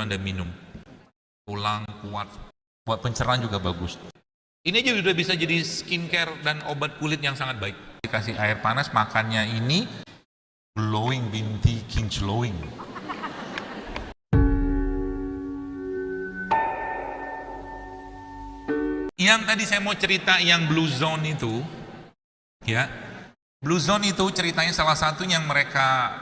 itu Anda minum. Tulang kuat, buat pencerahan juga bagus. Ini aja sudah bisa jadi skincare dan obat kulit yang sangat baik. Dikasih air panas, makannya ini glowing, binti kinclowing. Yang tadi saya mau cerita yang Blue Zone itu, ya, Blue Zone itu ceritanya salah satu yang mereka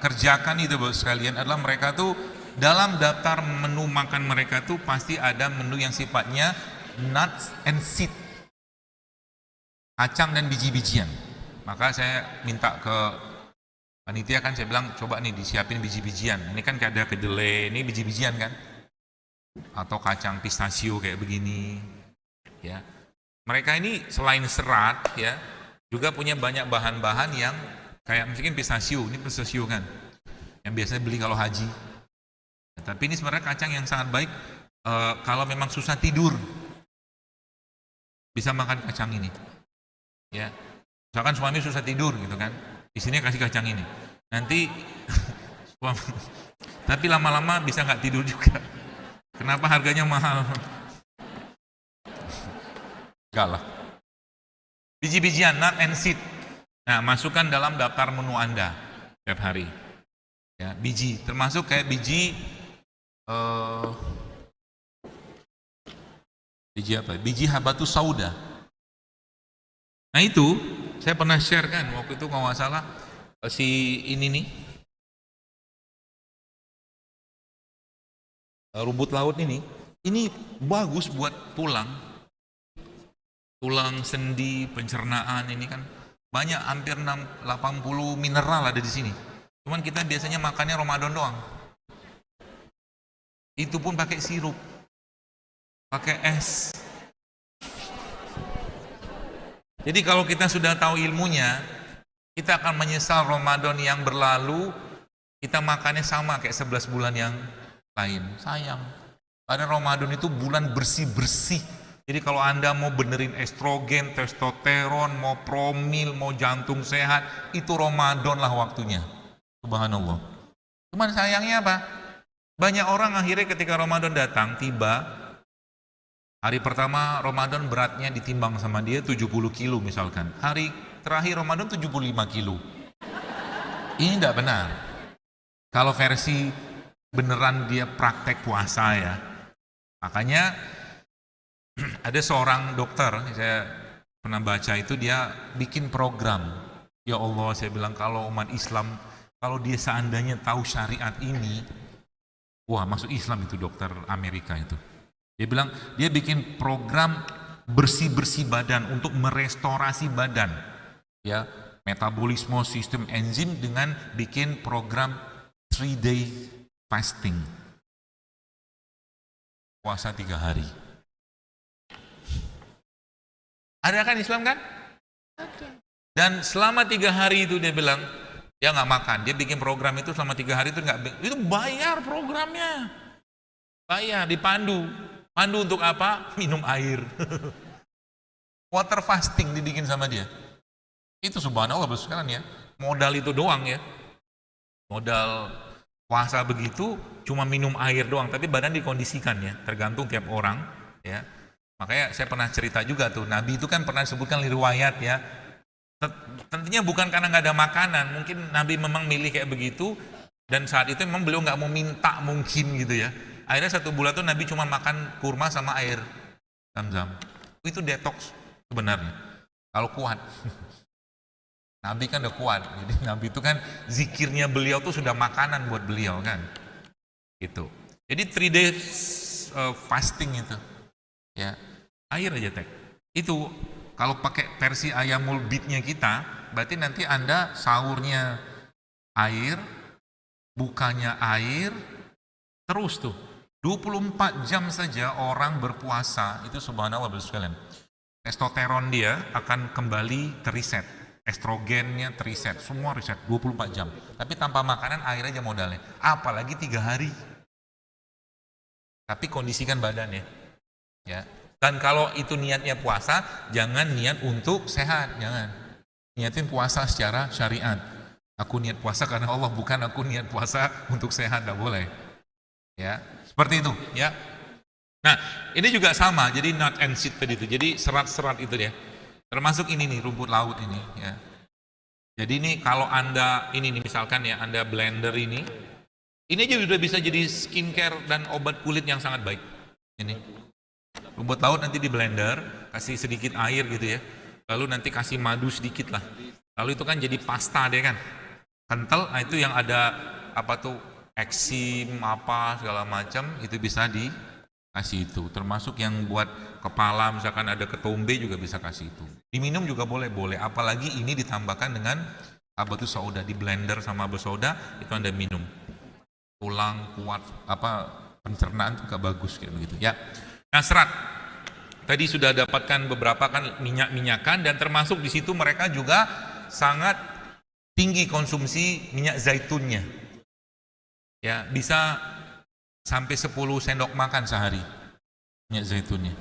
kerjakan itu Bapak sekalian adalah mereka tuh dalam daftar menu makan mereka tuh pasti ada menu yang sifatnya nuts and seed, kacang dan biji-bijian. Maka saya minta ke panitia kan, saya bilang coba nih disiapin biji-bijian. Ini kan ada kedelai, ini biji-bijian kan, atau kacang pistachio kayak begini. Ya, mereka ini selain serat ya juga punya banyak bahan-bahan yang kayak mungkin pistachio, ini pistachio kan yang biasanya beli kalau haji ya, tapi ini sebenarnya kacang yang sangat baik kalau memang susah tidur bisa makan kacang ini ya, misalkan suami susah tidur gitu kan, di sini kasih kacang ini nanti tapi lama-lama bisa nggak tidur juga. Kenapa harganya mahal? Enggak lah. Biji-bijian, nut and seed. Nah, masukkan dalam daftar menu Anda setiap hari. Ya, biji, termasuk kayak biji biji apa? Biji habatus sauda. Nah itu saya pernah share kan waktu itu kalau nggak salah si ini nih rumput laut ini bagus buat tulang sendi, pencernaan ini kan banyak, hampir 80 mineral ada di sini. Cuman kita biasanya makannya Ramadan doang. Itu pun pakai sirup, pakai es. Jadi kalau kita sudah tahu ilmunya, kita akan menyesal Ramadan yang berlalu kita makannya sama kayak 11 bulan yang lain. Sayang. Karena Ramadan itu bulan bersih-bersih. Jadi kalau Anda mau benerin estrogen, testosteron, mau promil, mau jantung sehat, itu Ramadan lah waktunya. Subhanallah. Cuman sayangnya apa? Banyak orang akhirnya ketika Ramadan datang, tiba, hari pertama Ramadan beratnya ditimbang sama dia 70 kilo misalkan. Hari terakhir Ramadan 75 kilo. Ini tidak benar. Kalau versi beneran dia praktek puasa ya. Makanya ada seorang dokter, saya pernah baca itu, dia bikin program. Ya Allah, saya bilang kalau umat Islam, kalau dia seandainya tahu syariat ini, wah masuk Islam itu dokter Amerika itu. Dia bilang, dia bikin program bersih-bersih badan untuk merestorasi badan. Ya, metabolisme, sistem enzim dengan bikin program 3-day fasting. Puasa 3 hari. Ada kan Islam kan? Ada. Dan selama 3 hari itu dia bilang dia nggak makan. Dia bikin program itu selama 3 hari itu nggak, itu bayar programnya, bayar, dipandu. Pandu untuk apa? Minum air. Water fasting dibikin sama dia. Itu subhanallah sekarang ya. Modal itu doang ya. Modal puasa begitu cuma minum air doang. Tapi badan dikondisikan ya. Tergantung tiap orang ya. Makanya saya pernah cerita juga tuh, Nabi itu kan pernah disebutkan di riwayat ya, tentunya bukan karena nggak ada makanan, mungkin Nabi memang milih kayak begitu, dan saat itu memang beliau nggak mau minta mungkin gitu ya. Akhirnya 1 bulan tuh Nabi cuma makan kurma sama air Zam-Zam. Itu detox sebenarnya, kalau kuat. Nabi kan udah kuat, jadi Nabi itu kan zikirnya beliau tuh sudah makanan buat beliau kan, gitu. Jadi 3 days fasting itu, ya. Air aja teh. Itu kalau pakai versi ayamul bidnya kita, berarti nanti Anda sahurnya air, bukanya air, terus tuh 24 jam saja orang berpuasa itu subhanallah sekalian. Testosteron dia akan kembali teriset, estrogennya teriset, semua riset 24 jam. Tapi tanpa makanan air aja modalnya. Apalagi 3 hari. Tapi kondisikan badan ya. Dan kalau itu niatnya puasa, jangan niat untuk sehat, jangan. Niatin puasa secara syariat. Aku niat puasa karena Allah, bukan aku niat puasa untuk sehat, tidak boleh. Ya, seperti itu, ya. Nah, ini juga sama, jadi nut and seed tadi itu. Jadi serat-serat itu ya. Termasuk ini nih, rumput laut ini, ya. Jadi ini kalau Anda ini nih misalkan ya, Anda blender ini aja udah bisa jadi skincare dan obat kulit yang sangat baik. Ini rumput laut nanti di blender, kasih sedikit air gitu ya, lalu nanti kasih madu sedikit lah, lalu itu kan jadi pasta deh kan, kental. Nah itu yang ada apa tuh eksim apa segala macam itu bisa dikasih itu, termasuk yang buat kepala misalkan ada ketombe juga bisa kasih itu. Diminum juga boleh, apalagi ini ditambahkan dengan apa tuh soda, di blender sama soda itu Anda minum. Tulang kuat, apa pencernaan juga bagus kayak begitu ya. Nah, serat tadi sudah dapatkan beberapa kan minyak-minyakan, dan termasuk di situ mereka juga sangat tinggi konsumsi minyak zaitunnya. Ya, bisa sampai 10 sendok makan sehari minyak zaitunnya.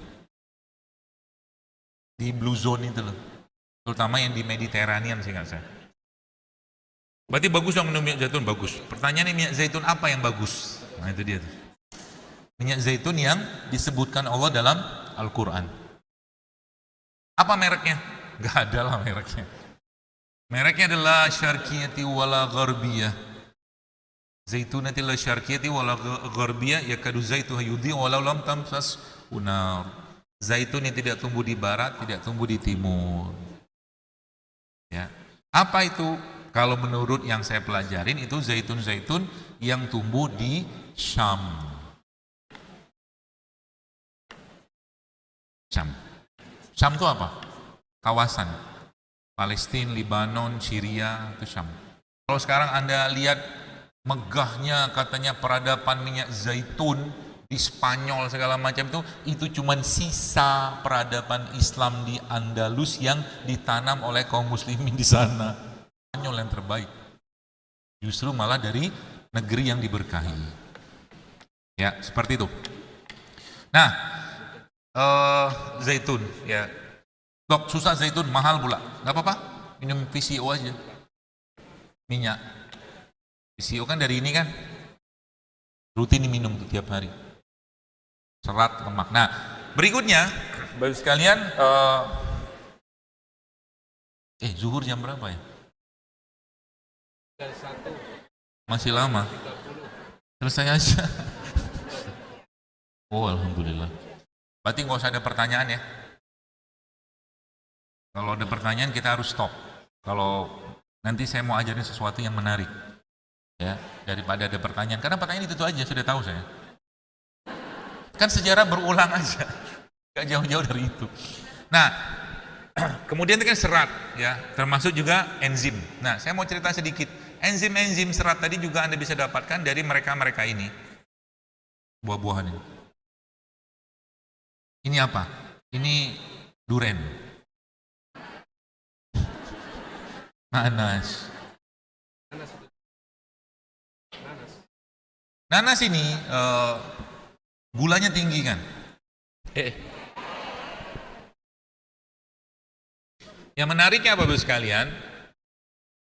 Di blue zone itu loh. Terutama yang di Mediterranean sih nggak saya. Berarti bagus yang minum minyak zaitun, bagus. Pertanyaannya minyak zaitun apa yang bagus? Nah itu dia tuh. Minyak zaitun yang disebutkan Allah dalam Al-Quran. Apa mereknya? Gak ada lah mereknya. Mereknya adalah syarqiyati wala gharbiyah. Zaitunati la syarqiyati wala gharbiyah yakadu zaituha yudhi walau lam tamsas unar. Zaitun yang tidak tumbuh di barat, tidak tumbuh di timur. Ya. Apa itu? Kalau menurut yang saya pelajarin itu zaitun-zaitun yang tumbuh di Syam. Syam itu apa? Kawasan Palestina, Lebanon, Syria, itu Syam. Kalau sekarang Anda lihat megahnya katanya peradaban minyak zaitun di Spanyol segala macam itu cuman sisa peradaban Islam di Andalus yang ditanam oleh kaum muslimin di sana. Spanyol yang terbaik. Justru malah dari negeri yang diberkahi. Ya, seperti itu. Nah, zaitun ya. Dok, susah zaitun, mahal pula. Enggak apa-apa, minum VCO aja. Minyak. VCO kan dari ini kan. Rutin diminum tuh tiap hari. Serat, lemak. Nah, berikutnya Bapak sekalian, zuhur jam berapa ya? Masih lama. Selesai aja. Oh, alhamdulillah. Berarti nggak usah ada pertanyaan ya. Kalau ada pertanyaan kita harus stop. Kalau nanti saya mau ajarin sesuatu yang menarik, ya, daripada ada pertanyaan. Karena pertanyaan itu aja sudah tahu saya. Kan sejarah berulang aja, nggak jauh-jauh dari itu. Nah, kemudian itu kan serat, ya, termasuk juga enzim. Nah, saya mau cerita sedikit. Enzim-enzim serat tadi juga Anda bisa dapatkan dari mereka-mereka ini. Buah-buahan ini. Ini apa? Ini duren. Nanas. Nanas ini gulanya tinggi kan? Yang menariknya apa Bapak sekalian?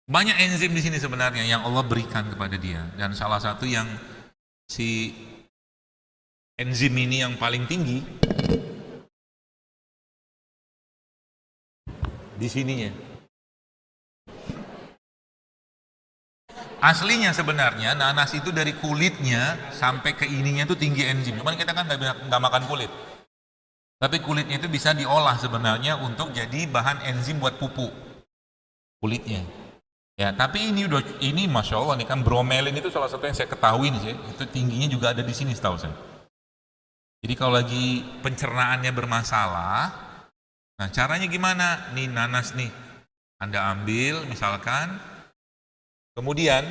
Banyak enzim di sini sebenarnya yang Allah berikan kepada dia, dan salah satu yang si enzim ini yang paling tinggi di sininya. Aslinya sebenarnya nanas itu dari kulitnya sampai ke ininya itu tinggi enzim. Cuman kita kan nggak makan kulit. Tapi kulitnya itu bisa diolah sebenarnya untuk jadi bahan enzim buat pupuk. Kulitnya. Ya, tapi ini masya Allah nih kan bromelin itu salah satu yang saya ketahui nih sih, itu tingginya juga ada di sini setahu saya. Jadi kalau lagi pencernaannya bermasalah, nah caranya gimana? Nih nanas nih, Anda ambil misalkan, kemudian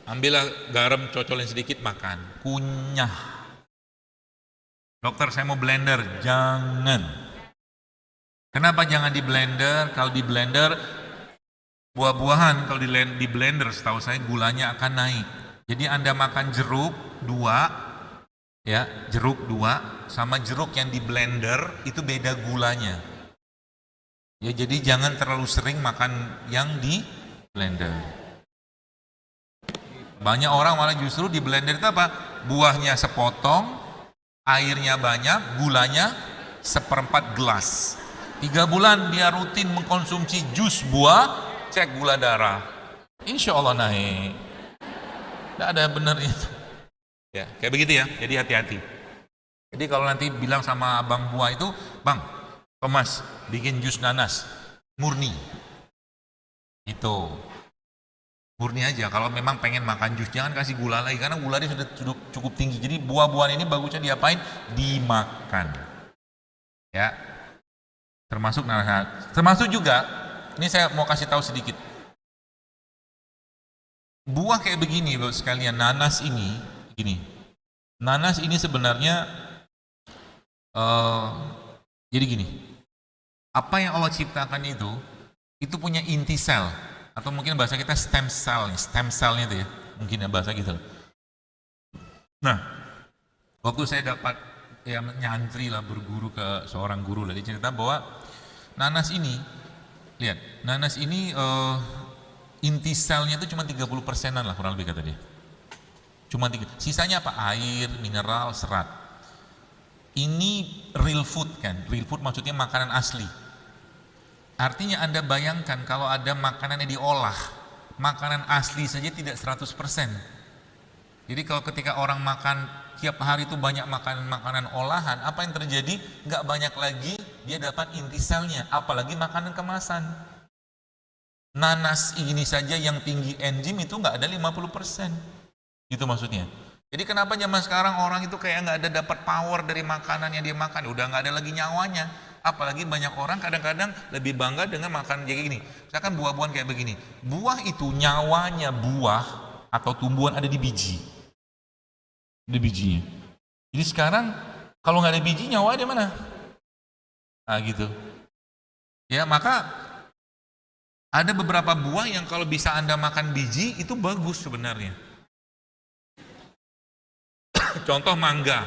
ambillah garam, cocolin sedikit, makan, kunyah. Dokter saya mau blender, jangan. Kenapa jangan di blender? Kalau di blender buah-buahan kalau di blender setahu saya gulanya akan naik. Jadi Anda makan jeruk 2 ya, jeruk 2 sama jeruk yang di blender itu beda gulanya. Ya jadi jangan terlalu sering makan yang di blender. Banyak orang malah justru di blender itu apa? Buahnya sepotong, airnya banyak, gulanya 1/4 gelas. 3 bulan dia rutin mengkonsumsi jus buah, cek gula darah. Insya Allah naik. Tidak ada benar itu. Ya, kayak begitu ya. Jadi hati-hati. Jadi kalau nanti bilang sama abang buah itu, bang, Thomas, bikin jus nanas murni. Itu murni aja. Kalau memang pengen makan jus, jangan kasih gula lagi karena gulanya sudah cukup tinggi. Jadi buah-buahan ini bagusnya diapain? Dimakan. Ya. Termasuk nanas. Termasuk juga, ini saya mau kasih tahu sedikit. Buah kayak begini, Bapak sekalian, nanas ini gini. Nanas ini sebenarnya jadi gini. Apa yang Allah ciptakan itu punya inti sel, atau mungkin bahasa kita stem cellnya itu ya, mungkin ya bahasa gitu. Nah, waktu saya dapat ya nyantri lah, berguru ke seorang guru lah, dia cerita bahwa nanas ini, lihat, nanas ini inti selnya itu cuma 30%-an lah kurang lebih kata dia. Cuma 3, sisanya apa? Air, mineral, serat. Ini real food kan, real food maksudnya makanan asli. Artinya Anda bayangkan kalau ada makanan yang diolah, makanan asli saja tidak 100%. Jadi kalau ketika orang makan tiap hari itu banyak makanan olahan, apa yang terjadi? Nggak banyak lagi dia dapat inti selnya, apalagi makanan kemasan. Nanas ini saja yang tinggi enzim itu nggak ada 50%. Itu maksudnya. Jadi kenapa zaman sekarang orang itu kayak nggak ada dapat power dari makanan yang dia makan, udah nggak ada lagi nyawanya. Apalagi banyak orang kadang-kadang lebih bangga dengan makan kayak gini. Misalkan buah-buahan kayak begini. Buah itu nyawanya buah atau tumbuhan ada di biji. Di bijinya. Jadi sekarang kalau nggak ada biji, nyawa ada mana? Nah gitu. Ya maka ada beberapa buah yang kalau bisa Anda makan biji itu bagus sebenarnya. Contoh mangga.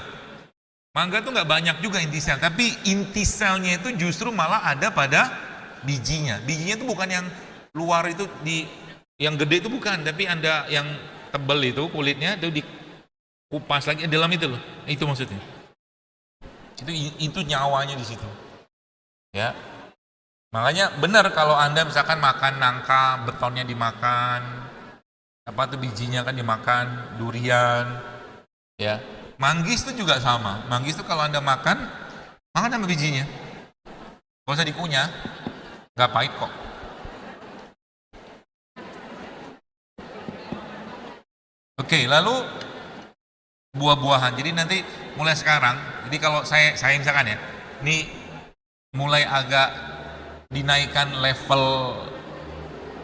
Mangga tuh nggak banyak juga inti sel, tapi inti selnya itu justru malah ada pada bijinya. Bijinya itu bukan yang luar itu yang gede itu bukan, tapi Anda yang tebal itu kulitnya itu dikupas lagi dalam itu loh. Itu maksudnya. Itu nyawanya di situ. Ya. Makanya benar kalau Anda misalkan makan nangka, betonnya dimakan, apa tuh bijinya kan dimakan, durian, ya. Manggis itu juga sama. Manggis itu kalau Anda makan sama bijinya. Gak usah dikunyah, gak pahit kok. Oke, lalu buah-buahan. Jadi nanti mulai sekarang, jadi kalau saya misalkan ya, ini mulai agak dinaikkan level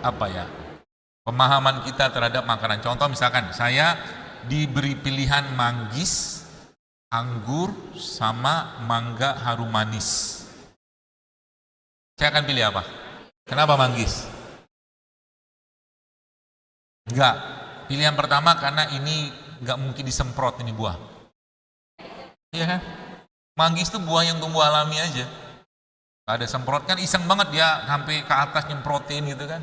apa ya, pemahaman kita terhadap makanan. Contoh misalkan saya diberi pilihan manggis, anggur, sama mangga harum manis. Saya akan pilih apa? Kenapa manggis? Enggak. Pilihan pertama karena ini enggak mungkin disemprot ini buah. Iya kan? Manggis itu buah yang tumbuh alami aja. Gak ada semprot kan, iseng banget dia sampai ke atas nyemprotin gitu kan.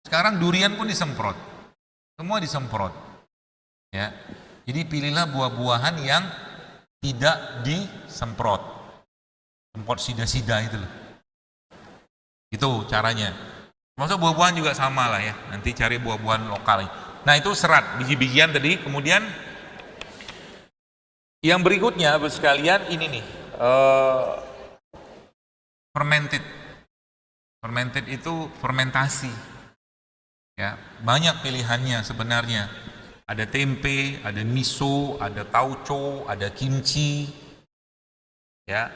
Sekarang durian pun disemprot. Semua disemprot. Ya, jadi pilihlah buah-buahan yang tidak disemprot, semprot sida-sida itu loh. Itu caranya. Maksud buah-buahan juga sama lah ya. Nanti cari buah-buahan lokal. Nah itu serat, biji-bijian tadi. Kemudian yang berikutnya, Bapak sekalian, ini nih, fermented. Fermented itu fermentasi. Ya, banyak pilihannya sebenarnya. Ada tempe, ada miso, ada tauco, ada kimchi. Ya.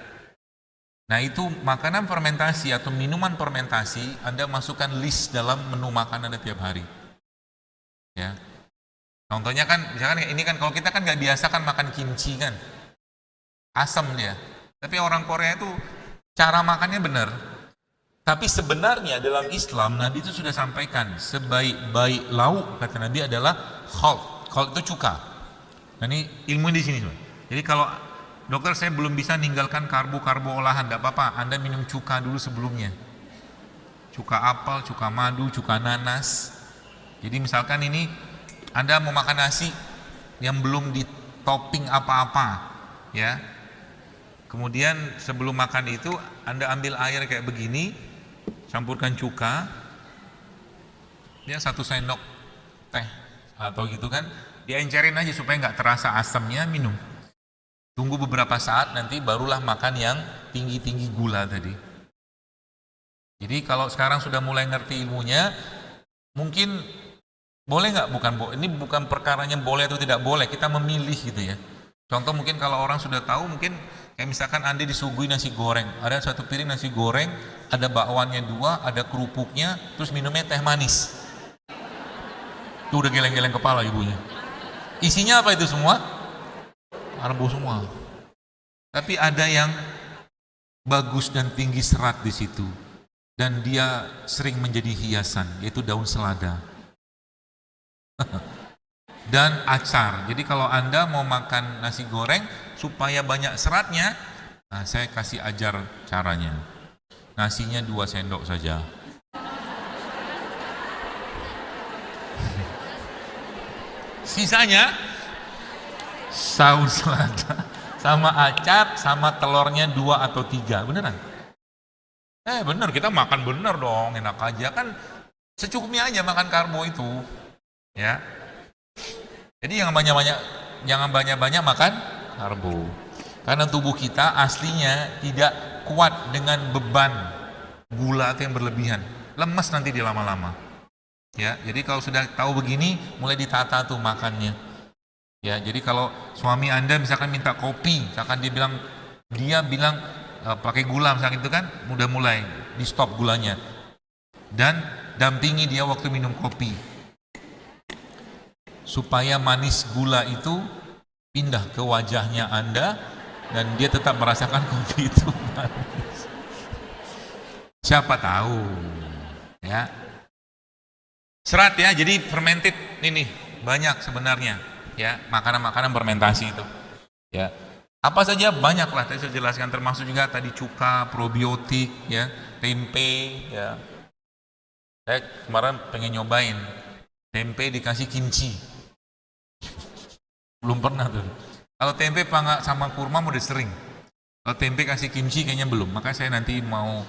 Nah, itu makanan fermentasi atau minuman fermentasi Anda masukkan list dalam menu makan Anda tiap hari. Ya. Contohnya kan, misalkan ini kan kalau kita kan nggak biasa kan makan kimchi kan. Asam dia. Tapi orang Korea itu cara makannya benar. Tapi sebenarnya dalam Islam Nabi itu sudah sampaikan sebaik-baik lauk kata Nabi adalah khalt. Khalt itu cuka. Nah ini ilmu di sini. Jadi kalau dokter saya belum bisa ninggalkan karbo olahan, tidak apa-apa. Anda minum cuka dulu sebelumnya. Cuka apel, cuka madu, cuka nanas. Jadi misalkan ini Anda mau makan nasi yang belum di topping apa-apa, ya. Kemudian sebelum makan itu Anda ambil air kayak begini, campurkan cuka, ya 1 sendok teh atau gitu kan, diencerin aja supaya nggak terasa asamnya, minum. Tunggu beberapa saat, nanti barulah makan yang tinggi-tinggi gula tadi. Jadi kalau sekarang sudah mulai ngerti ilmunya, mungkin boleh nggak? Ini bukan perkaranya boleh atau tidak boleh, kita memilih gitu ya. Contoh mungkin kalau orang sudah tahu, mungkin kayak misalkan Anda disuguhi nasi goreng, ada 1 piring nasi goreng, ada bakwannya 2, ada kerupuknya, terus minumnya teh manis. Itu udah geleng-geleng kepala ibunya. Isinya apa itu semua? Karbo semua. Tapi ada yang bagus dan tinggi serat di situ, dan dia sering menjadi hiasan, yaitu daun selada dan acar. Jadi kalau Anda mau makan nasi goreng supaya banyak seratnya, nah saya kasih ajar caranya. Nasinya 2 sendok saja. Sisanya saus selada sama acar sama telurnya 2 atau 3. Beneran? Bener, kita makan bener dong, enak aja kan, secukupnya aja makan karbo itu. Ya, jadi jangan banyak-banyak makan karbo, karena tubuh kita aslinya tidak kuat dengan beban gula yang berlebihan, lemes nanti di lama-lama. Ya, jadi kalau sudah tahu begini, mulai ditata tuh makannya. Ya, jadi kalau suami Anda misalkan minta kopi, misalkan dia bilang pakai gula misalkan itu kan, udah mulai di stop gulanya dan dampingi dia waktu minum kopi, supaya manis gula itu pindah ke wajahnya Anda dan dia tetap merasakan kopi itu manis. Siapa tahu, ya. Serat ya, jadi fermented ini banyak sebenarnya, ya, makanan-makanan fermentasi itu, ya. Apa saja banyak lah, tadi saya jelaskan, termasuk juga tadi cuka, probiotik, ya, tempe, ya. Saya kemarin pengen nyobain tempe dikasih kimchi. Belum pernah tuh. Kalau tempe sama kurma udah sering. Kalau tempe kasih kimchi kayaknya belum. Maka saya nanti mau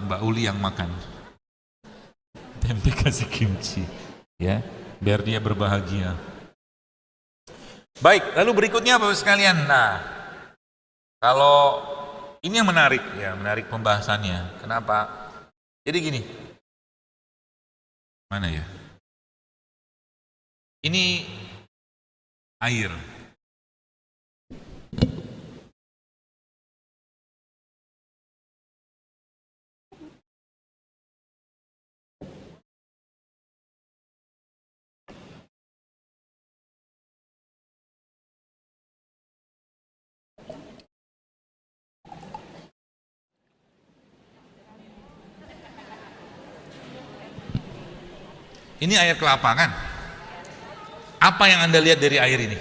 Mbak Uli yang makan. Tempe kasih kimchi, ya, biar dia berbahagia. Baik, lalu berikutnya Bapak sekalian. Nah, kalau ini yang menarik, ya, menarik pembahasannya. Kenapa? Jadi gini. Mana ya? Ini air. Ini air kelapa kan? Apa yang Anda lihat dari air ini?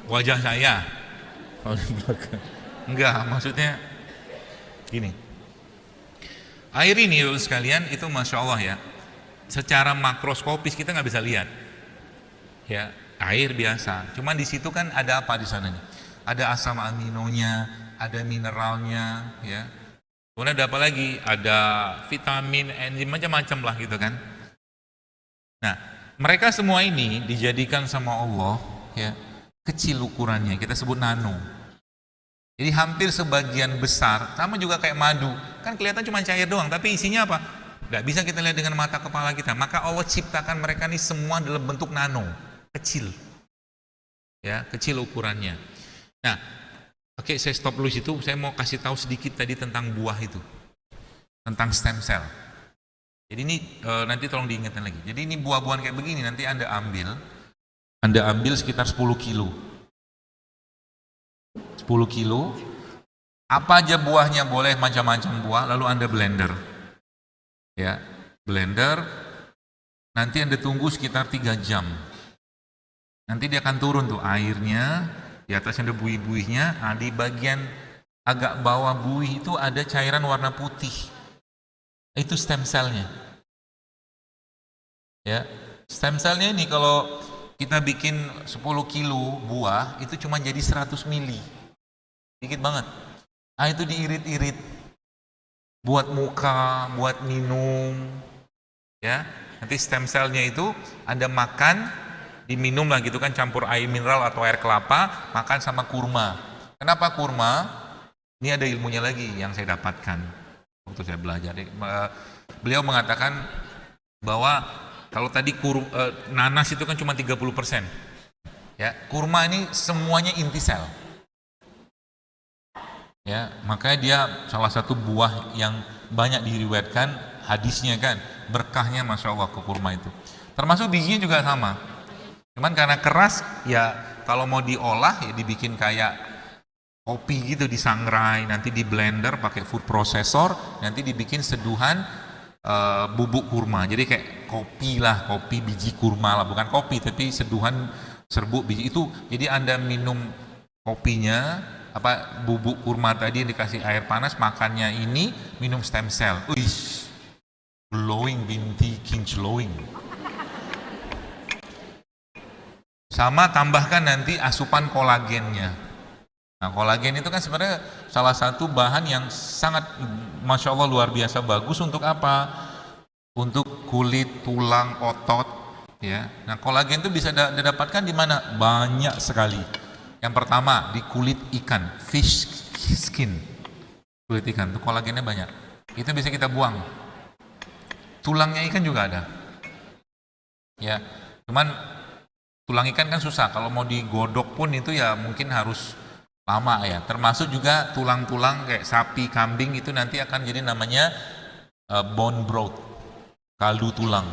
Wajah saya. Enggak, maksudnya gini. Air ini sekalian itu Masya Allah ya, secara makroskopis kita nggak bisa lihat. Ya, air biasa. Cuman di situ kan ada apa di sana nih? Ada asam aminonya, ada mineralnya, ya. Kemudian ada apa lagi? Ada vitamin, enzim, macam-macam lah gitu kan. Nah, mereka semua ini dijadikan sama Allah, ya, kecil ukurannya, kita sebut nano. Jadi hampir sebagian besar, sama juga kayak madu, kan kelihatan cuma cair doang, tapi isinya apa? Nggak bisa kita lihat dengan mata kepala kita. Maka Allah ciptakan mereka ini semua dalam bentuk nano, kecil, ya, kecil ukurannya. Nah, oke, saya stop dulu situ. Saya mau kasih tahu sedikit tadi tentang buah itu, tentang stem cell. Jadi ini nanti tolong diingatkan lagi. Jadi ini buah-buahan kayak begini nanti Anda ambil sekitar 10 kilo. 10 kilo. Apa aja buahnya boleh, macam-macam buah, lalu Anda blender. Ya, blender. Nanti Anda tunggu sekitar 3 jam. Nanti dia akan turun tuh airnya. Di atasnya ada buih-buihnya, nah, di bagian agak bawah buih itu ada cairan warna putih. Itu stem cell-nya. Ya, stem cellnya ini kalau kita bikin 10 kilo buah itu cuma jadi 100 mili, dikit banget. Ah, itu diirit-irit buat muka, buat minum, ya. Nanti stem cellnya itu Anda makan, diminum lah gitu kan, campur air mineral atau air kelapa, makan sama kurma. Kenapa kurma? Ini ada ilmunya lagi yang saya dapatkan waktu saya belajar. Beliau mengatakan bahwa kalau tadi nanas itu kan cuma 30%. Ya, kurma ini semuanya inti sel. Ya, makanya dia salah satu buah yang banyak diriwayatkan hadisnya kan, berkahnya Masya Allah ke kurma itu. Termasuk bijinya juga sama. Cuman karena keras, ya kalau mau diolah ya dibikin kayak kopi gitu, disangrai, nanti di blender pakai food processor, nanti dibikin seduhan bubuk kurma. Jadi kayak kopi lah, kopi biji kurma lah, bukan kopi tapi seduhan serbuk biji itu. Jadi Anda minum kopinya, bubuk kurma tadi yang dikasih air panas, makannya ini, minum stem cell. Uish, glowing binti kinclowing. Sama tambahkan nanti asupan kolagennya. Nah, kolagen itu kan sebenarnya salah satu bahan yang sangat Masya Allah luar biasa bagus untuk apa? Untuk kulit, tulang, otot, ya. Nah, kolagen itu bisa didapatkan di mana? Banyak sekali. Yang pertama di kulit ikan, fish skin, kulit ikan itu kolagennya banyak. Itu bisa kita buang. Tulangnya ikan juga ada. Ya, cuman tulang ikan kan susah. Kalau mau digodok pun itu ya mungkin harus lama ya. Termasuk juga tulang-tulang kayak sapi, kambing itu nanti akan jadi namanya bone broth, kaldu tulang.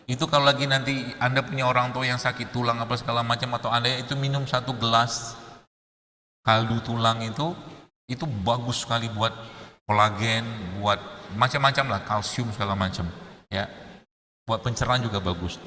Itu kalau lagi nanti Anda punya orang tua yang sakit tulang apa segala macam, atau Anda itu minum 1 gelas kaldu tulang itu bagus sekali buat kolagen, buat macam-macam lah, kalsium segala macam, ya. Buat pencernaan juga bagus.